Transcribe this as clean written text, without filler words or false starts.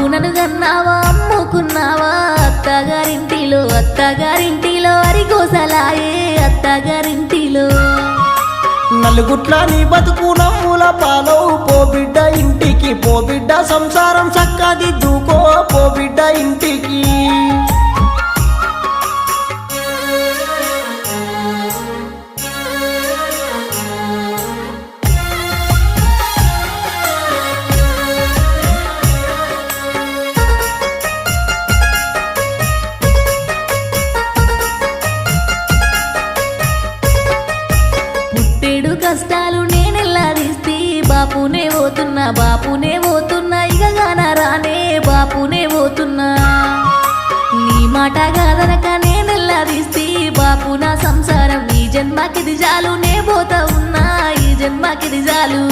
నన్ను కన్నావా అమ్ముకున్నావా అత్తగారింటిలో అరిగోసలాయే అత్తగారింటిలో నలుగుట్ల నీ బతుకు నమ్ముల పాలవు పో బిడ్డ ఇంటికి పో బిడ్డ సంసారం చక్కదిద్దుకో పో బిడ్డ ఇంటికి కష్టాలు నేనెల్లాదిస్తే బాపునే పోతున్నా ఇక రానే బాపునే పోతున్నా నీ మాట కాదనక నేనెల్లాదిస్తే బాపు నా సంసారం ఈ జన్మకిది చాలు నే పోతా ఉన్నా ఈ జన్మకిది చాలు